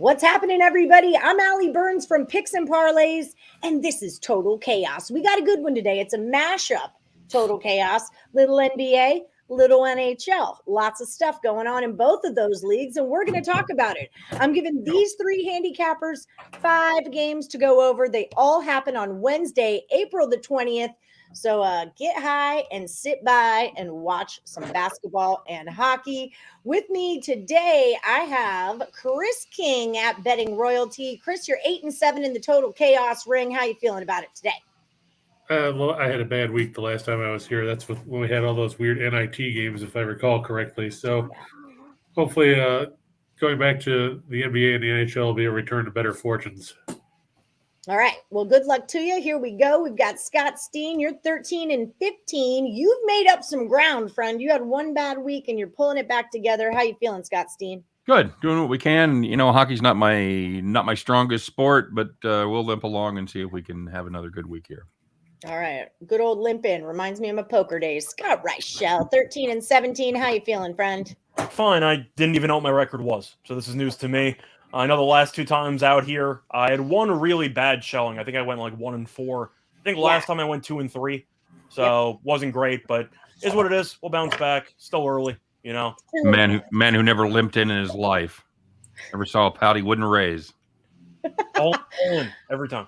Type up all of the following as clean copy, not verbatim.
What's happening, everybody? I'm Allie Burns from Picks and Parlays, and this is Total Chaos. We got a good one today. It's a mashup, Total Chaos, little NBA, little NHL. Lots of stuff going on in both of those leagues, and we're going to talk about it. I'm giving these three handicappers 5 games to go over. They all happen on Wednesday, April the 20th. So get high and sit by and watch some basketball and hockey. With me today, I have Chris King at Betting Royalty. Chris, you're 8-7 in the Total Chaos ring. How you feeling about it today? Well, I had a bad week the last time I was here. That's when we had all those weird NIT games, if I recall correctly. So hopefully going back to the NBA and the NHL will be a return to better fortunes. All right. Well, good luck to you. Here we go. We've got Scott Steen. You're 13-15. You've made up some ground, friend. You had one bad week and you're pulling it back together. How you feeling, Scott Steen? Good. Doing what we can. You know, hockey's not my strongest sport, but we'll limp along and see if we can have another good week here. All right. Good old limp in. Reminds me of my poker days. Scott Ryshell, 13-17. How you feeling, friend? Fine. I didn't even know what my record was, so this is news to me. I know the last 2 times out here, I had one really bad showing. I think I went like 1-4. I think last time I went 2-3, so wasn't great, but is what it is. We'll bounce back. Still early, you know. Man who never limped in his life. Never saw a pout he wouldn't raise. All in every time.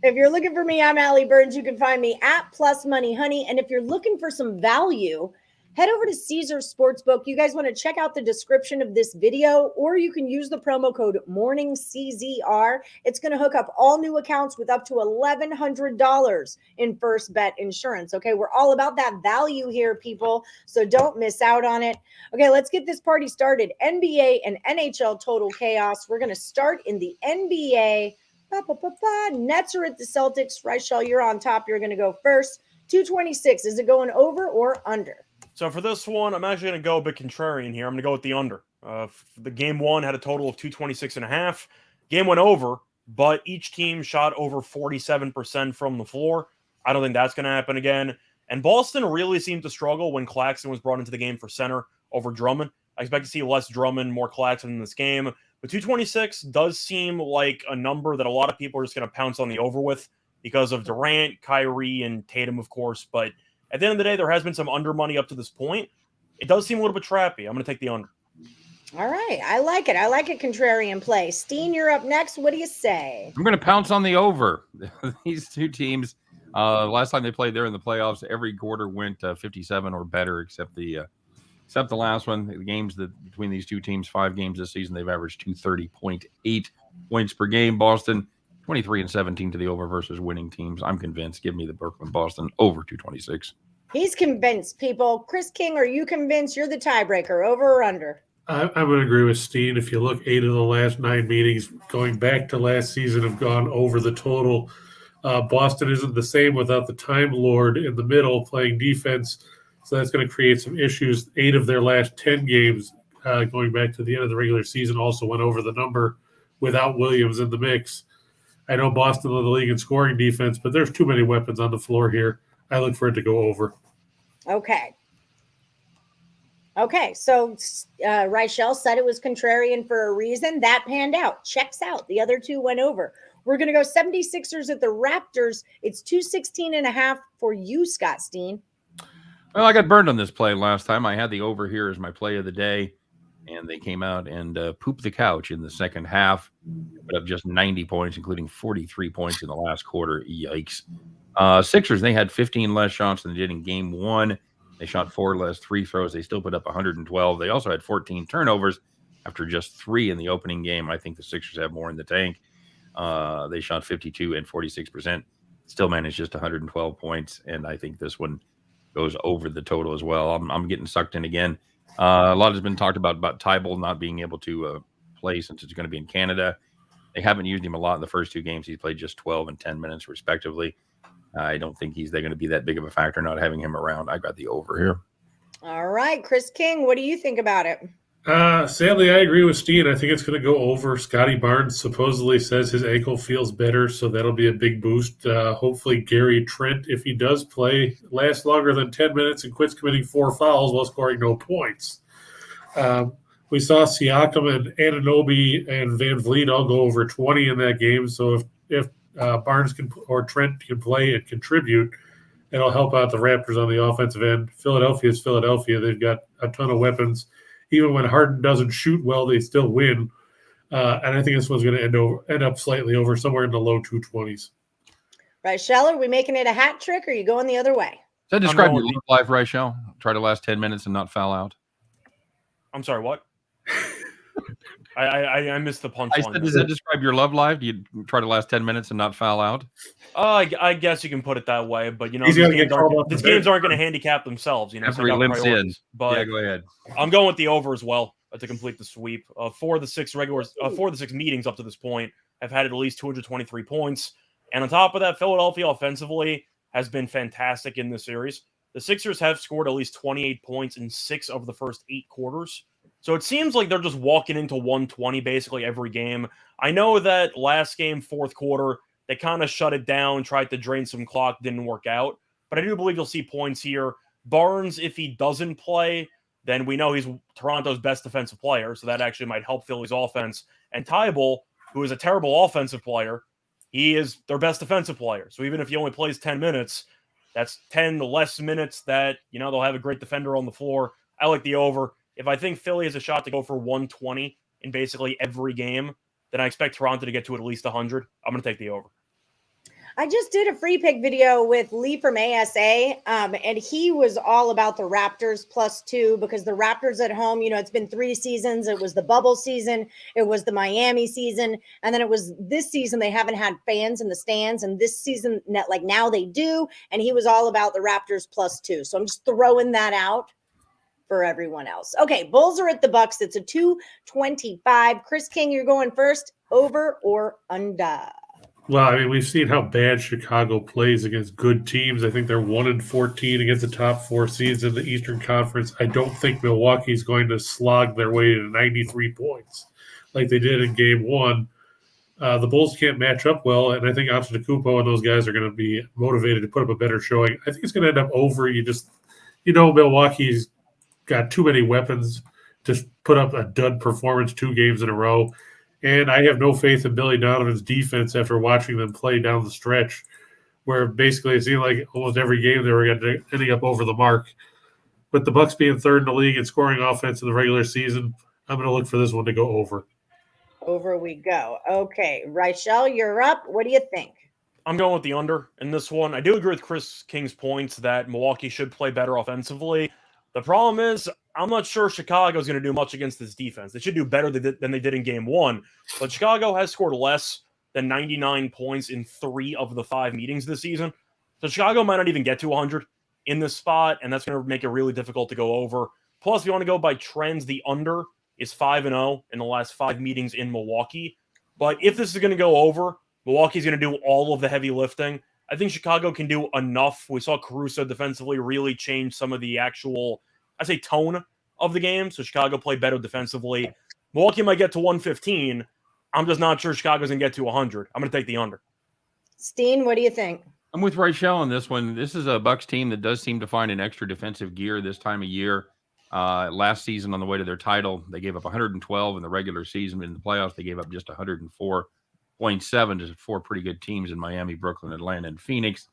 If you're looking for me, I'm Allie Burns. You can find me at Plus Money Honey. And if you're looking for some value, head over to Caesars Sportsbook. You guys want to check out the description of this video, or you can use the promo code MORNINGCZR. It's going to hook up all new accounts with up to $1,100 in first bet insurance. Okay, we're all about that value here, people, so don't miss out on it. Okay, let's get this party started. NBA and NHL Total Chaos. We're going to start in the NBA. Nets are at the Celtics. Ryshell, you're on top. You're going to go first. 226. Is it going over or under? So for this one, I'm actually going to go a bit contrarian here. I'm going to go with the under. The game one had a total of 226.5. Game went over, but each team shot over 47% from the floor. I don't think that's going to happen again. And Boston really seemed to struggle when Claxton was brought into the game for center over Drummond. I expect to see less Drummond, more Claxton in this game. But 226 does seem like a number that a lot of people are just going to pounce on the over with because of Durant, Kyrie, and Tatum, of course. But at the end of the day, there has been some under money up to this point. It does seem a little bit trappy. I'm going to take the under. All right. I like it. I like it, contrarian play. Steen, you're up next. What do you say? I'm going to pounce on the over. These two teams, last time they played there in the playoffs, every quarter went 57 or better, except the last one. The games between these two teams, 5 games this season, they've averaged 230.8 points per game. Boston, 23-17 to the over versus winning teams. I'm convinced. Give me the Brooklyn Boston over 226. He's convinced, people. Chris King, are you convinced? You're the tiebreaker, over or under? I'm going to agree with Steen. If you look, 8 of the last 9 meetings going back to last season have gone over the total. Boston isn't the same without the Time Lord in the middle playing defense, so that's going to create some issues. 8 of their last 10 games going back to the end of the regular season also went over the number without Williams in the mix. I know Boston led the league in scoring defense, but there's too many weapons on the floor here. I look for it to go over. Okay, so Ryshell said it was contrarian for a reason. That panned out. Checks out. The other 2 went over. We're going to go 76ers at the Raptors. It's 216.5 for you, Scott Steen. Well, I got burned on this play last time. I had the over here as my play of the day, and they came out and pooped the couch in the second half. Put up just 90 points, including 43 points in the last quarter. Yikes. Sixers, they had 15 less shots than they did in game 1. They shot 4 less free throws. They still put up 112. They also had 14 turnovers after just 3 in the opening game. I think the Sixers have more in the tank. They shot 52 and 46%. Still managed just 112 points, and I think this one goes over the total as well. I'm getting sucked in again. A lot has been talked about Tybalt not being able to play since it's going to be in Canada. They haven't used him a lot in the first 2 games. He's played just 12 and 10 minutes respectively. I don't think they're going to be that big of a factor not having him around. I got the over here. All right, Chris King, what do you think about it? Sadly, I agree with Steen. I think it's going to go over. Scotty Barnes supposedly says his ankle feels better, so that'll be a big boost. Hopefully Gary Trent, if he does play, lasts longer than 10 minutes and quits committing 4 fouls while scoring no points. We saw Siakam and Anunoby and Van Vliet all go over 20 in that game. So if Barnes or Trent can play and contribute, it'll help out the Raptors on the offensive end. Philadelphia is Philadelphia. They've got a ton of weapons. Even when Harden doesn't shoot well, they still win. And I think this one's going to end up slightly over, somewhere in the low 220s. Ryshell, are we making it a hat trick, or are you going the other way? Does that describe your love life, Ryshell? Try to last 10 minutes and not foul out. I'm sorry, what? I missed the punchline. I said, does that describe your love life? Do you try to last 10 minutes and not foul out? I guess you can put it that way, but these games aren't going to handicap themselves. After he limps in. But yeah, go ahead. I'm going with the over as well to complete the sweep. 4 of the 6 meetings up to this point have had at least 223 points, and on top of that, Philadelphia offensively has been fantastic in this series. The Sixers have scored at least 28 points in 6 of the first 8 quarters. So it seems like they're just walking into 120 basically every game. I know that last game, fourth quarter, they kind of shut it down, tried to drain some clock, didn't work out. But I do believe you'll see points here. Barnes, if he doesn't play, then we know he's Toronto's best defensive player, so that actually might help Philly's offense. And Tybal, who is a terrible offensive player, he is their best defensive player. So even if he only plays 10 minutes, that's 10 less minutes that, they'll have a great defender on the floor. I like the over. If I think Philly has a shot to go for 120 in basically every game, then I expect Toronto to get to at least 100. I'm going to take the over. I just did a free pick video with Lee from ASA, and he was all about the Raptors +2 because the Raptors at home, it's been 3 seasons. It was the bubble season. It was the Miami season. And then it was this season. They haven't had fans in the stands. And this season, now they do. And he was all about the Raptors +2. So I'm just throwing that out for everyone else. Okay, Bulls are at the Bucks. It's a 225. Chris King, you're going first. Over or under? Well, we've seen how bad Chicago plays against good teams. I think they're 1-14 against the top 4 seeds in the Eastern Conference. I don't think Milwaukee's going to slog their way to 93 points like they did in Game 1. The Bulls can't match up well, and I think Antetokounmpo and those guys are going to be motivated to put up a better showing. I think it's going to end up over. Milwaukee's got too many weapons to put up a dud performance 2 games in a row. And I have no faith in Billy Donovan's defense after watching them play down the stretch, where basically it seemed like almost every game they were ending up over the mark. But the Bucks being 3rd in the league and scoring offense in the regular season, I'm going to look for this one to go over. Over we go. Okay, Ryshell, you're up. What do you think? I'm going with the under in this one. I do agree with Chris King's points that Milwaukee should play better offensively. The problem is, I'm not sure Chicago is going to do much against this defense. They should do better than they did in Game 1. But Chicago has scored less than 99 points in 3 of the 5 meetings this season. So Chicago might not even get to 100 in this spot, and that's going to make it really difficult to go over. Plus, if you want to go by trends, the under is 5-0 in the last 5 meetings in Milwaukee. But if this is going to go over, Milwaukee's going to do all of the heavy lifting. I think Chicago can do enough. We saw Caruso defensively really change some of the actual, tone of the game. So Chicago played better defensively. Milwaukee might get to 115. I'm just not sure Chicago's going to get to 100. I'm going to take the under. Steen, what do you think? I'm with Ryshell on this one. This is a Bucks team that does seem to find an extra defensive gear this time of year. Last season on the way to their title, they gave up 112 in the regular season. In the playoffs, they gave up just 104.7 to 4 pretty good teams in Miami, Brooklyn, Atlanta, and Phoenix.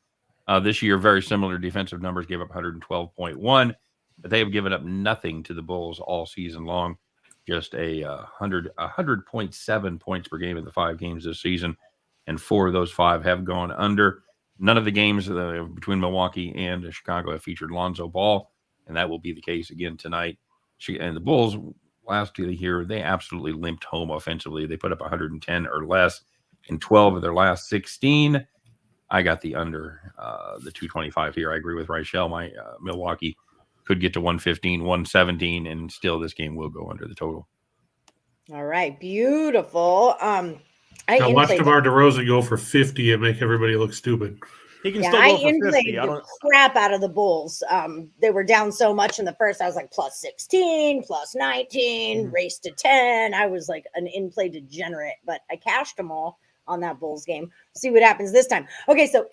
This year, very similar defensive numbers, gave up 112.1, but they have given up nothing to the Bulls all season long. Just 100.7 points per game in the 5 games this season, and 4 of those 5 have gone under. None of the games between Milwaukee and Chicago have featured Lonzo Ball, and that will be the case again tonight. And the Bulls, last year, they absolutely limped home offensively. They put up 110 or less in 12 of their last 16. I got the under, the 225 here. I agree with Ryshell. My Milwaukee could get to 115, 117, and still this game will go under the total. All right, beautiful. I watched DeMar DeRozan go for 50 and make everybody look stupid. He can still go for 50. The crap out of the Bulls. They were down so much in the first. I was like plus 16, plus 19, race to 10. I was like an in-play degenerate, but I cashed them all on that Bulls game. See what happens this time. Okay, so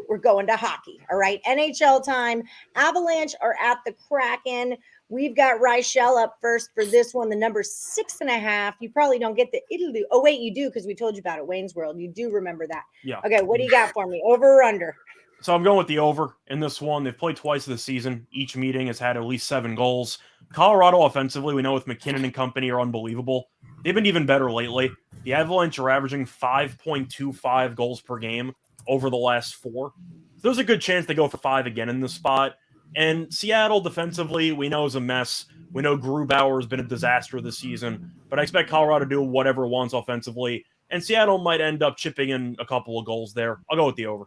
we're going to hockey. All right, NHL time. Avalanche are at the Kraken. We've got Ryshell up first for this one. The number 6.5. You probably don't get the Italy. Oh, wait, you do because we told you about it. Wayne's World. You do remember that. Yeah. Okay, what do you got for me? Over or under? So I'm going with the over in this one. They've played twice this season. Each meeting has had at least 7 goals. Colorado offensively, we know with McKinnon and company are unbelievable. They've been even better lately. The Avalanche are averaging 5.25 goals per game over the last 4. So there's a good chance they go for 5 again in this spot. And Seattle defensively, we know is a mess. We know Grubauer has been a disaster this season. But I expect Colorado to do whatever it wants offensively. And Seattle might end up chipping in a couple of goals there. I'll go with the over.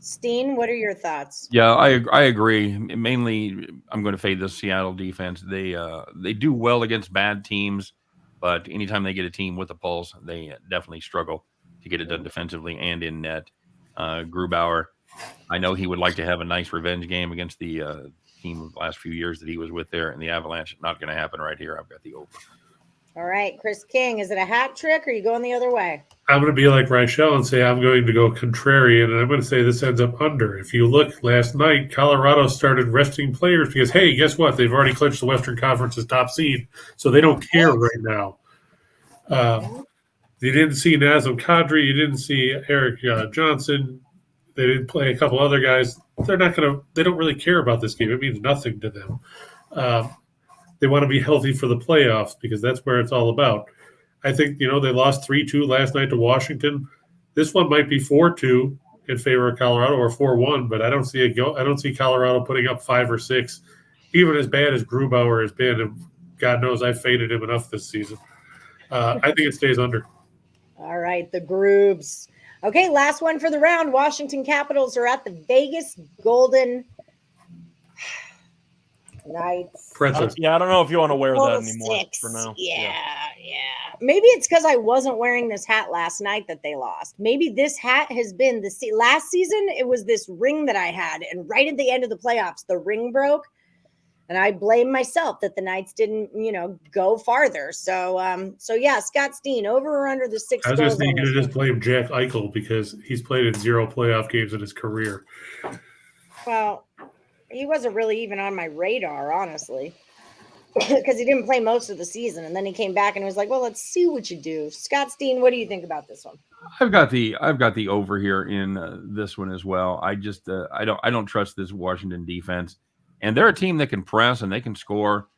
Steen, what are your thoughts? Yeah, I agree. Mainly, I'm going to fade the Seattle defense. They do well against bad teams, but anytime they get a team with a pulse, they definitely struggle to get it done defensively and in net. Grubauer, I know he would like to have a nice revenge game against the team of the last few years that he was with there, and the Avalanche. Not going to happen right here. I've got the over. All right, Chris King, is it a hat trick or are you going the other way? I'm going to be like Ryshell and say I'm going to go contrarian, and I'm going to say this ends up under. If you look last night, Colorado started resting players because, hey, guess what? They've already clinched the Western Conference's top seed, so they don't care right now. You didn't see Nazem Kadri. You didn't see Eric Johnson. They didn't play a couple other guys. They don't really care about this game. It means nothing to them. They want to be healthy for the playoffs because that's where it's all about. I think, they lost 3-2 last night to Washington. This one might be 4-2 in favor of Colorado or 4-1, but I don't see I don't see Colorado putting up 5 or 6, even as bad as Grubauer has been. And God knows I faded him enough this season. I think it stays under. All right, the Groobs. Okay, last one for the round. Washington Capitals are at the Vegas Golden Knights. Yeah, I don't know if you want to wear that anymore 6. for now. Yeah. Maybe it's because I wasn't wearing this hat last night that they lost. Maybe this hat has been last season. It was this ring that I had, and right at the end of the playoffs, the ring broke, and I blame myself that the Knights didn't, go farther. So yeah, Scott Steen, over or under the 6 I was goals. going to just blame Jack Eichel because he's played in 0 playoff games in his career. Well, he wasn't really even on my radar, honestly, because he didn't play most of the season. And then he came back and was like, well, let's see what you do. Scott Steen, what do you think about this one? I've got the over here in this one as well. I just I don't trust this Washington defense, and they're a team that can press and they can score.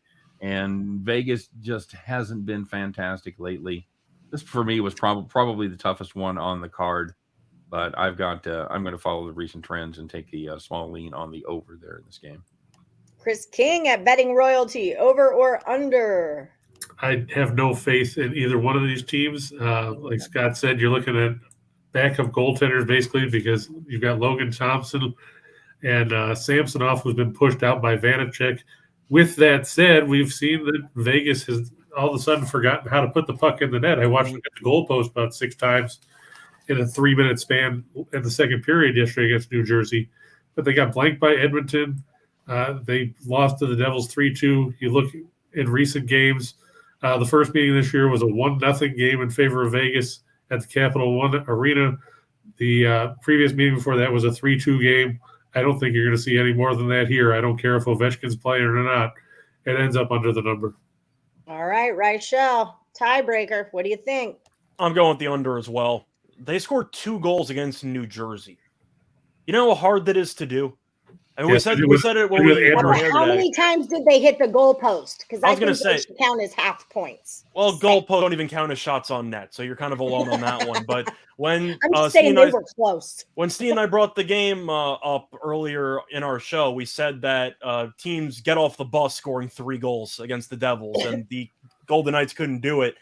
And Vegas just hasn't been fantastic lately. This for me was probably the toughest one on the card. But I've got I'm going to follow the recent trends and take the small lean on the over there in this game. Chris King at Betting Royalty, over or under? I have no faith in either one of these teams. Like Scott said, you're looking at backup goaltenders basically because you've got Logan Thompson and Samsonov, who's been pushed out by Vanacek. With that said, we've seen that Vegas has all of a sudden forgotten how to put the puck in the net. I watched them hit the goalpost about 6 times in a 3-minute span in the second period yesterday against New Jersey. But they got blanked by Edmonton. They lost to the Devils 3-2. You look in recent games, the first meeting this year was a 1-0 game in favor of Vegas at the Capital One Arena. The previous meeting before that was a 3-2 game. I don't think you're going to see any more than that here. I don't care if Ovechkin's playing or not. It ends up under the number. All right, Ryshell, tiebreaker. What do you think? I'm going with the under as well. They scored 2 goals against New Jersey. You know how hard that is to do? And we said it when we went on air How today. many times did they hit the goalpost? Because I was going to say should count as half points. Well, goalposts don't even count as shots on net, so you're kind of alone on that one. But when I'm just saying they were close. When Steen and I brought the game up earlier in our show, we said that teams get off the bus scoring 3 goals against the Devils, and the Golden Knights couldn't do it.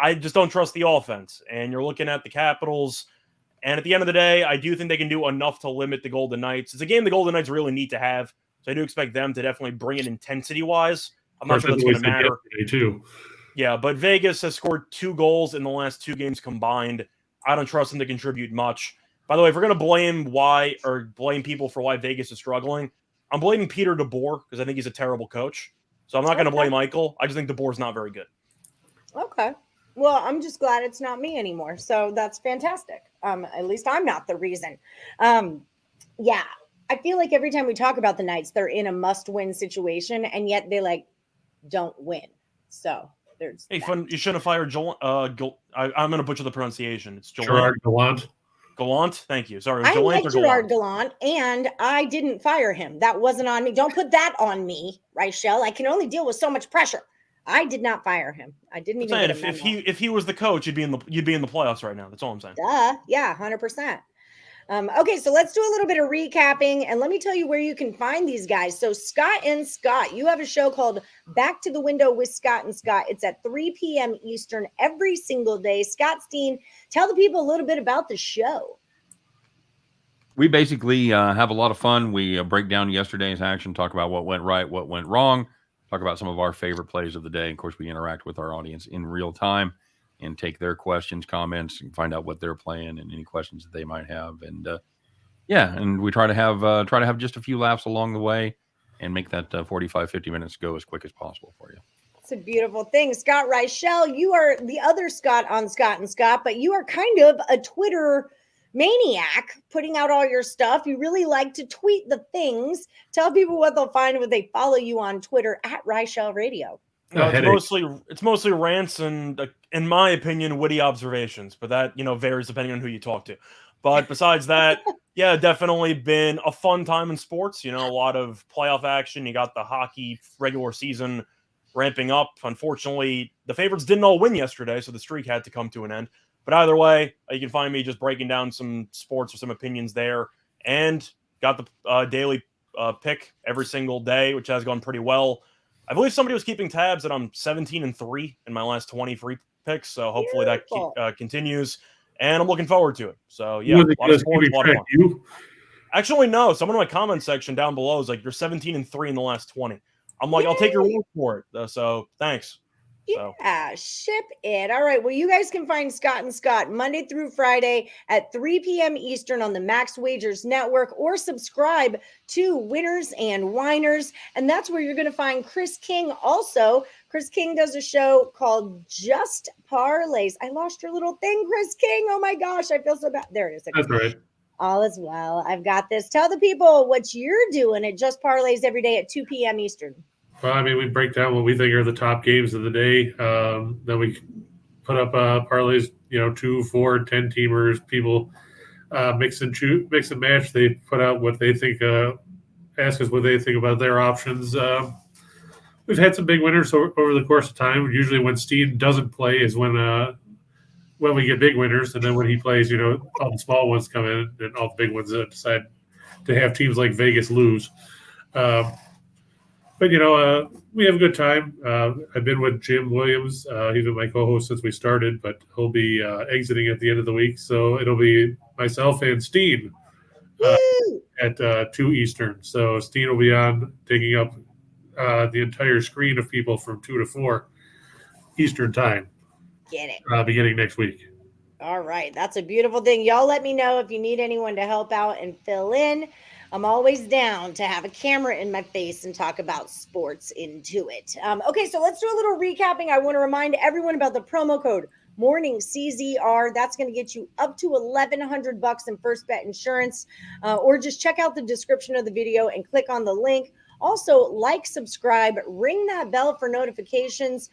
I just don't trust the offense. And you're looking at the Capitals. And at the end of the day, I do think they can do enough to limit the Golden Knights. It's a game the Golden Knights really need to have. So I do expect them to definitely bring it intensity-wise. I'm not sure that's going to matter. Too. Yeah, but Vegas has scored 2 goals in the last 2 games combined. I don't trust them to contribute much. By the way, if we're going to blame people for why Vegas is struggling, I'm blaming Peter DeBoer because I think he's a terrible coach. So I'm not going to blame Eichel. I just think DeBoer's not very good. Okay. Well, I'm just glad it's not me anymore. So that's fantastic. At least I'm not the reason. Yeah, I feel like every time we talk about the Knights, they're in a must-win situation, and yet they like don't win. So there's Hey, that. fun. You shouldn't have fired Joel. I'm going to butcher the pronunciation. It's Gerard Gallant. Gallant. Thank you. Sorry, I Gallant like or Gerard Gallant? Gallant, and I didn't fire him. That wasn't on me. Don't put that on me, Ryshell. I can only deal with so much pressure. I did not fire him. I didn't I'm even saying get a memo. if he was the coach, you'd be in the playoffs right now. That's all I'm saying. Duh. Yeah, 100%. Okay, so let's do a little bit of recapping, and let me tell you where you can find these guys. So Scott and Scott, you have a show called Back to the Window with Scott and Scott. It's at 3 p.m. Eastern every single day. Scott, Steen, tell the people a little bit about the show. We basically have a lot of fun. We break down yesterday's action, talk about what went right, what went wrong, talk about some of our favorite plays of the day. Of course, we interact with our audience in real time and take their questions, comments, and find out what they're playing and any questions that they might have. And and we try to have just a few laughs along the way and make that 45, 50 minutes go as quick as possible for you. It's a beautiful thing. Scott Ryshell, you are the other Scott on Scott and Scott, but you are kind of a Twitter maniac, putting out all your stuff. You really like to tweet the things. Tell people what they'll find when they follow you on Twitter at Ryshell Radio. It's mostly rants and, in my opinion, witty observations, but that varies depending on who you talk to. But besides that, yeah, definitely been a fun time in sports. A lot of playoff action. You got the hockey regular season ramping up. Unfortunately, the favorites didn't all win yesterday, so the streak had to come to an end. But either way, you can find me just breaking down some sports or some opinions there, and got the daily pick every single day, which has gone pretty well. I believe somebody was keeping tabs that I'm 17-3 in my last 20 free picks, so hopefully that continues, and I'm looking forward to it. So yeah, a lot of sports, a lot of fun. Actually, no. Someone in my comment section down below is like, "You're 17-3 in the last 20." I'm like, I'll take your word for it. So thanks. Yeah, ship it. All right. Well, you guys can find Scott and Scott Monday through Friday at 3 p.m. Eastern on the Max Wagers Network, or subscribe to Winners and Whiners. And that's where you're going to find Chris King also. Chris King does a show called Just Parlays. I lost your little thing, Chris King. Oh my gosh. I feel so bad. There it is. That's right. All is well. I've got this. Tell the people what you're doing at Just Parlays every day at 2 p.m. Eastern. Well, I mean, we break down what we think are the top games of the day. Then we put up parlays, 2, 4, 10 teamers. People mix and match. They put out what they think, ask us what they think about their options. We've had some big winners over the course of time. Usually when Steen doesn't play is when we get big winners. And then when he plays, all the small ones come in and all the big ones decide to have teams like Vegas lose. But, we have a good time. I've been with Jim Williams. He's been my co-host since we started, but he'll be exiting at the end of the week. So it'll be myself and Steen at 2 Eastern. So Steen will be on, taking up the entire screen of people from 2 to 4 Eastern time. Get it. Beginning next week. All right. That's a beautiful thing. Y'all let me know if you need anyone to help out and fill in. I'm always down to have a camera in my face and talk about sports into it. Okay, so let's do a little recapping. I want to remind everyone about the promo code MORNINGCZR. That's going to get you up to $1,100 in first bet insurance, or just check out the description of the video and click on the link. Also, like, subscribe, ring that bell for notifications,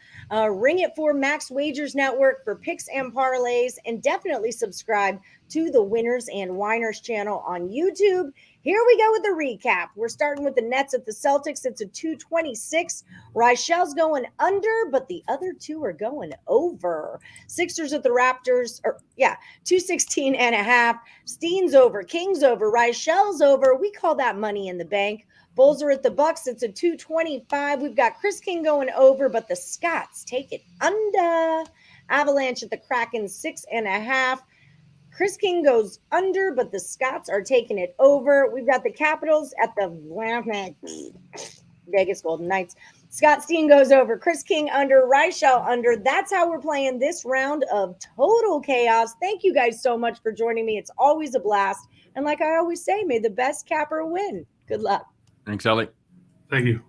ring it for Max Wagers Network for picks and parlays, and definitely subscribe to the Winners and Whiners channel on YouTube. Here we go with the recap. We're starting with the Nets at the Celtics. It's a 226. Ryshell's going under, but the other two are going over. Sixers at the Raptors, 216.5. Steen's over, King's over, Ryshell's over. We call that money in the bank. Bulls are at the Bucks. It's a 225. We've got Chris King going over, but the Scots take it under. Avalanche at the Kraken, 6.5. Chris King goes under, but the Scots are taking it over. We've got the Capitals at the Vegas Golden Knights. Scott Steen goes over. Chris King under. Ryshell under. That's how we're playing this round of Total Chaos. Thank you guys so much for joining me. It's always a blast. And like I always say, may the best capper win. Good luck. Thanks, Ellie. Thank you.